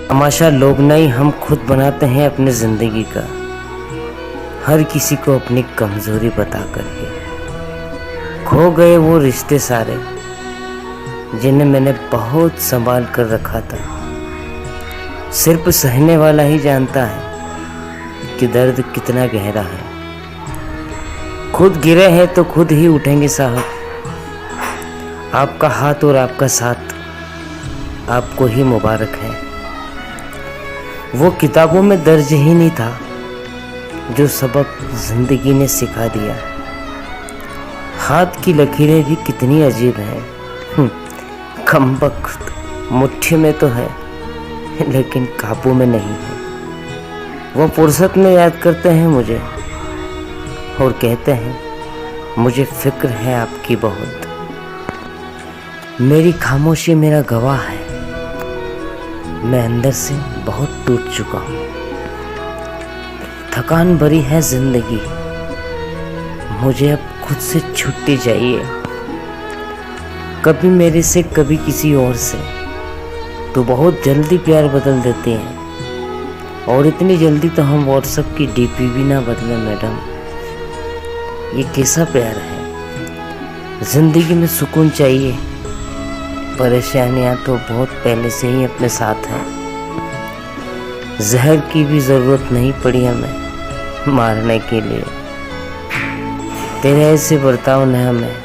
तमाशा लोग नहीं, हम खुद बनाते हैं अपने ज़िंदगी का, हर किसी को अपनी कमज़ोरी बता करके। खो गए वो रिश्ते सारे जिन्हें मैंने बहुत संभाल कर रखा था। सिर्फ सहने वाला ही जानता है कि दर्द कितना गहरा है। खुद गिरे हैं तो खुद ही उठेंगे साहब। आपका हाथ और आपका साथ आपको ही मुबारक है। वो किताबों में दर्ज ही नहीं था जो सबक जिंदगी ने सिखा दिया। हाथ की लकीरें भी कितनी अजीब हैं। कमबख्त मुट्ठी में तो है लेकिन काबू में नहीं है। वो फुर्सत में याद करते हैं मुझे और कहते हैं मुझे फिक्र है आपकी बहुत। मेरी खामोशी मेरा गवाह है, मैं अंदर से बहुत टूट चुका हूँ। थकान भरी है जिंदगी, मुझे अब खुद से छुट्टी चाहिए। कभी मेरे से कभी किसी और से, तो बहुत जल्दी प्यार बदल देते हैं। और इतनी जल्दी तो हम व्हाट्सएप की डीपी भी ना बदलें मैडम। ये कैसा प्यार है। जिंदगी में सुकून चाहिए, परेशानियां तो बहुत पहले से ही अपने साथ हैं। जहर की भी जरूरत नहीं पड़ी हमें मारने के लिए। तेरे ऐसे बर्ताव ने हमें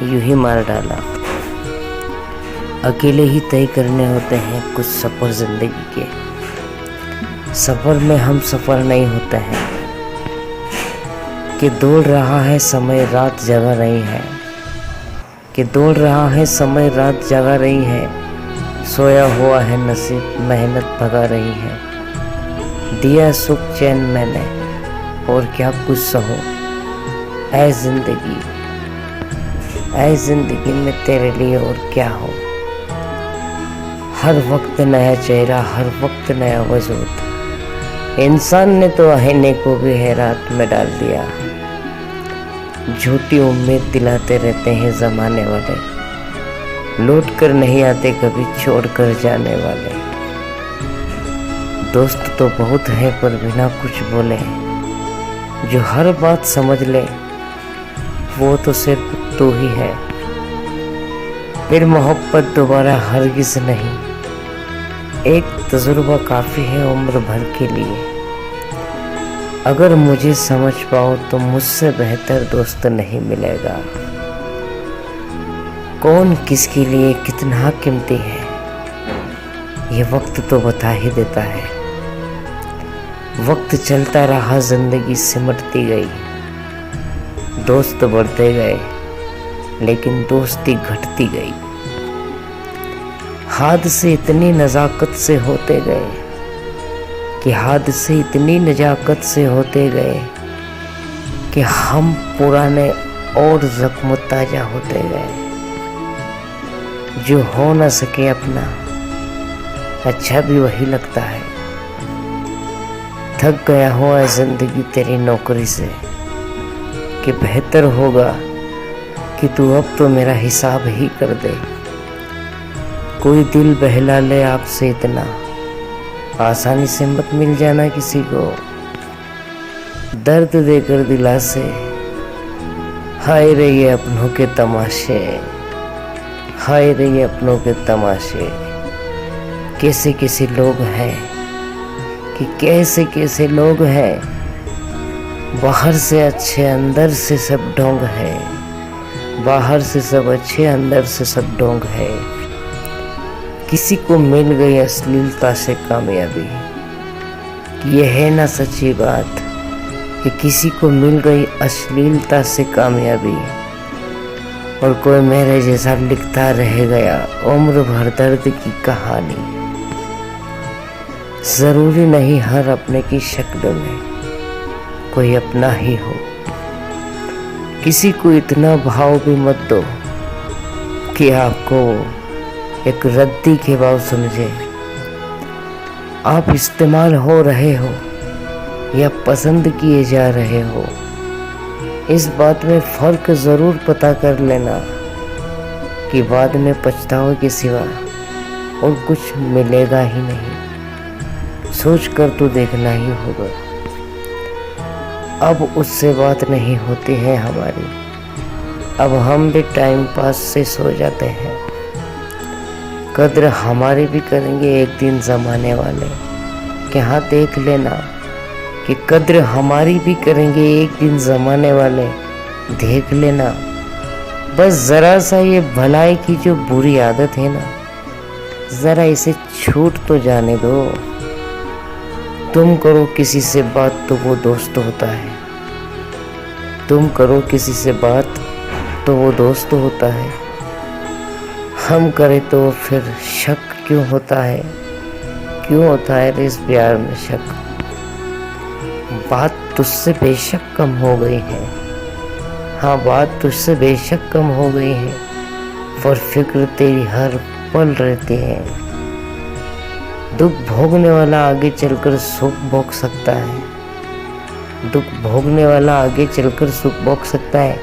यूं ही मार डाला। अकेले ही तय करने होते हैं कुछ सफर जिंदगी के। सफर में हम सफर नहीं होते हैं कि दौड़ रहा है समय रात जगा रही है, कि दौड़ रहा है समय रात जगा रही है। सोया हुआ है नसीब मेहनत भगा रही है। दिया सुख चैन मैंने और क्या कुछ सहो। ऐ जिंदगी में तेरे लिए और क्या हो। हर वक्त नया चेहरा, हर वक्त नया वजूद। इंसान ने तो आईने को भी हैरात में डाल दिया। झूठी उम्मीद दिलाते रहते हैं जमाने वाले, लौट कर नहीं आते कभी छोड़ कर जाने वाले। दोस्त तो बहुत है पर बिना कुछ बोले, जो हर बात समझ ले वो तो सिर्फ तू ही है। फिर मोहब्बत दोबारा हरगिज नहीं, एक तजुर्बा काफी है उम्र भर के लिए। अगर मुझे समझ पाओ तो मुझसे बेहतर दोस्त नहीं मिलेगा। कौन किसके लिए कितना कीमती है ये वक्त तो बता ही देता है। वक्त चलता रहा, जिंदगी सिमटती गई। दोस्त बढ़ते गए लेकिन दोस्ती घटती गई। हादसे इतनी नज़ाकत से होते गए कि हादसे इतनी नज़ाकत से होते गए कि हम पुराने और जख्म ताजा होते गए। जो हो न सके अपना अच्छा भी वही लगता है। थक गया हुआ जिंदगी तेरी नौकरी से कि बेहतर होगा कि तू अब तो मेरा हिसाब ही कर दे। कोई दिल बहला ले आपसे इतना आसानी से मत मिल जाना किसी को। दर्द देकर दिलासे, हाय रे ये अपनों के तमाशे, हाय रे ये अपनों के तमाशे। कैसे कैसे लोग हैं कि कैसे कैसे लोग हैं। बाहर से अच्छे अंदर से सब ढोंग है। बाहर से सब अच्छे अंदर से सब ढोंग है। किसी को मिल गई अश्लीलता से कामयाबी, यह है ना सच्ची बात कि किसी को मिल गई अश्लीलता से कामयाबी। और कोई मेरे जैसा लिखता रह गया उम्र भर दर्द की कहानी। जरूरी नहीं हर अपने की शक्ल में कोई अपना ही हो। किसी को इतना भाव भी मत दो कि आपको एक रद्दी के भाव समझे। आप इस्तेमाल हो रहे हो या पसंद किए जा रहे हो, इस बात में फर्क जरूर पता कर लेना कि बाद में पछतावे के सिवा और कुछ मिलेगा ही नहीं। सोच कर तो देखना ही होगा। अब उससे बात नहीं होती है हमारी, अब हम भी टाइम पास से सो जाते हैं। कद्र हमारी भी करेंगे एक दिन जमाने वाले, कि हाँ देख लेना कि कद्र हमारी भी करेंगे एक दिन जमाने वाले, देख लेना। बस ज़रा सा ये भलाई की जो बुरी आदत है ना, ज़रा इसे छूट तो जाने दो। तुम करो किसी से बात तो वो दोस्त होता है, तुम करो किसी से बात तो वो दोस्त होता है। हम करें तो फिर शक क्यों होता है, क्यों होता है इस प्यार में शक। बात तुझसे बेशक कम हो गई है, हाँ बात तुझसे बेशक कम हो गई है, पर फिक्र तेरी हर पल रहती है। दुख भोगने वाला आगे चलकर सुख भोग सकता है, दुख भोगने वाला आगे चलकर सुख भोग सकता है,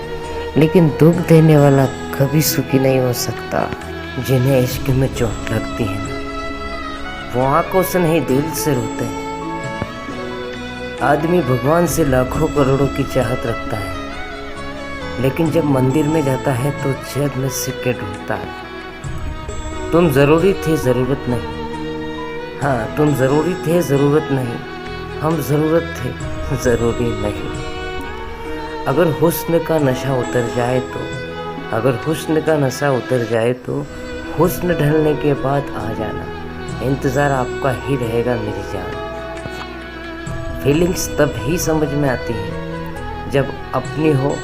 लेकिन दुख देने वाला कभी सुखी नहीं हो सकता। जिन्हें इश्क में चोट लगती है ना, वो आंखों से नहीं दिल से रोते हैं। आदमी भगवान से लाखों करोड़ों की चाहत रखता है, लेकिन जब मंदिर में जाता है तो जेब में सिक्के ढूंढता है। तुम जरूरी थे जरूरत नहीं, हाँ तुम जरूरी थे जरूरत नहीं, हम जरूरत थे जरूरी नहीं। अगर हुस्न का नशा उतर जाए तो, अगर हुस्न का नशा उतर जाए तो हुस्न ढलने के बाद आ जाना, इंतज़ार आपका ही रहेगा मेरी जान। फीलिंग्स तब ही समझ में आती है जब अपनी हो,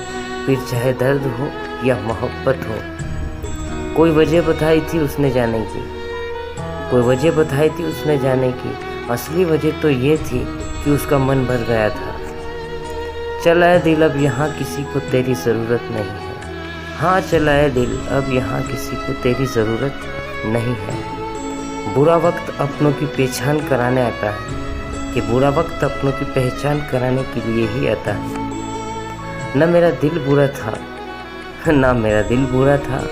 फिर चाहे दर्द हो या मोहब्बत हो। कोई वजह बताई थी उसने जाने की, कोई वजह बताई थी उसने जाने की, असली वजह तो ये थी कि उसका मन भर गया था। चला है दिल अब यहाँ किसी को तेरी ज़रूरत नहीं है, हाँ चला है दिल अब यहाँ किसी को तेरी ज़रूरत नहीं है। बुरा वक्त अपनों की पहचान कराने आता है, कि बुरा वक्त अपनों की पहचान कराने के लिए ही आता है। न मेरा दिल बुरा था, ना मेरा दिल बुरा था,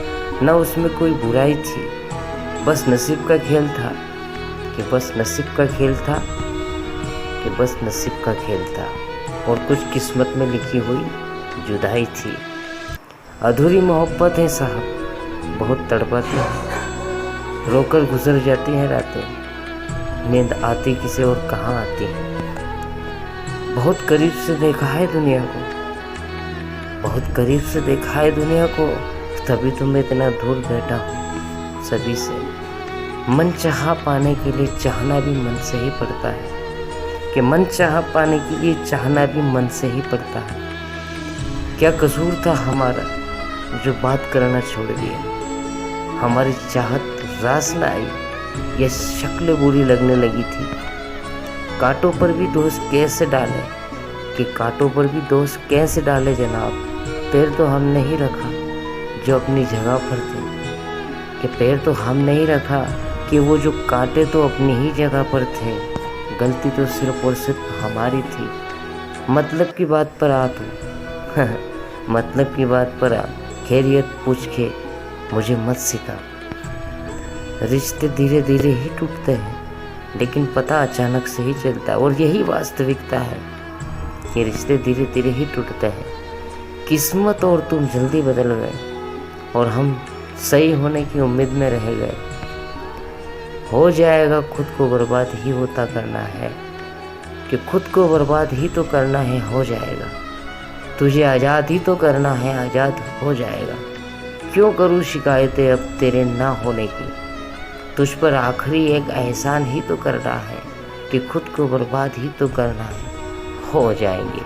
ना उसमें कोई बुराई थी, बस नसीब का खेल था, कि बस नसीब का खेल था, कि बस नसीब का खेल था, और कुछ किस्मत में लिखी हुई जुदाई थी। अधूरी मोहब्बत है साहब, बहुत तड़पाती है, रोकर गुजर जाती हैं रातें, नींद आती किसे और कहाँ आती है। बहुत करीब से देखा है दुनिया को, बहुत करीब से देखा है दुनिया को, तभी तो मैं इतना दूर बैठा हूँ सभी से। मन चाहा पाने के लिए चाहना भी मन से ही पड़ता है, कि मन चाहा पाने के लिए चाहना भी मन से ही पड़ता है। क्या कसूर था हमारा जो बात करना छोड़ दिया, हमारी चाहत रास न आई या शक्ल बुरी लगने लगी थी। कांटों पर भी दोष कैसे डाले, कि कांटों पर भी दोष कैसे डाले जनाब। पैर तो हमने ही रखा जो अपनी जगह पर थे, कि पैर तो हमने ही रखा कि वो जो कांटे तो अपनी ही जगह पर थे। गलती तो सिर्फ और सिर्फ हमारी थी। मतलब की बात पर आ तू मतलब की बात पर आ, खैरियत पूछ के मुझे मत सिखा। रिश्ते धीरे धीरे ही टूटते हैं, लेकिन पता अचानक से ही चलता है, और यही वास्तविकता है कि रिश्ते धीरे धीरे ही टूटते हैं। किस्मत और तुम जल्दी बदल गए, और हम सही होने की उम्मीद में रह गए। हो जाएगा खुद को बर्बाद ही होता करना है, कि खुद को बर्बाद ही तो करना है, हो जाएगा। तुझे आज़ाद ही तो करना है, आज़ाद हो जाएगा। क्यों करूँ शिकायतें अब तेरे ना होने की, तुझ पर आखिरी एक एहसान ही तो करना है, कि खुद को बर्बाद ही तो करना है, हो जाएंगे।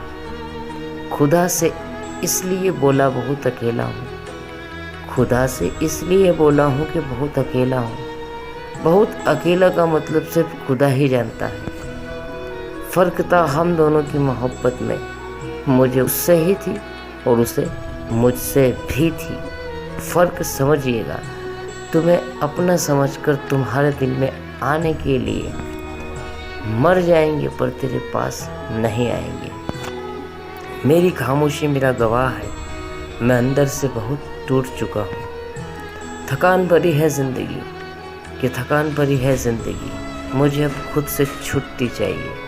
खुदा से इसलिए बोला बहुत अकेला हूँ, खुदा से इसलिए बोला हूँ कि बहुत अकेला हूँ। बहुत अकेला का मतलब सिर्फ खुदा ही जानता है। फ़र्क था हम दोनों की मोहब्बत में, मुझे उससे ही थी और उसे मुझसे भी थी। फ़र्क समझिएगा, तुम्हें अपना समझकर तुम्हारे दिल में आने के लिए मर जाएंगे, पर तेरे पास नहीं आएंगे। मेरी खामोशी मेरा गवाह है, मैं अंदर से बहुत टूट चुका हूँ। थकान भरी है ज़िंदगी, कि थकान भरी है ज़िंदगी, मुझे अब खुद से छुट्टी चाहिए।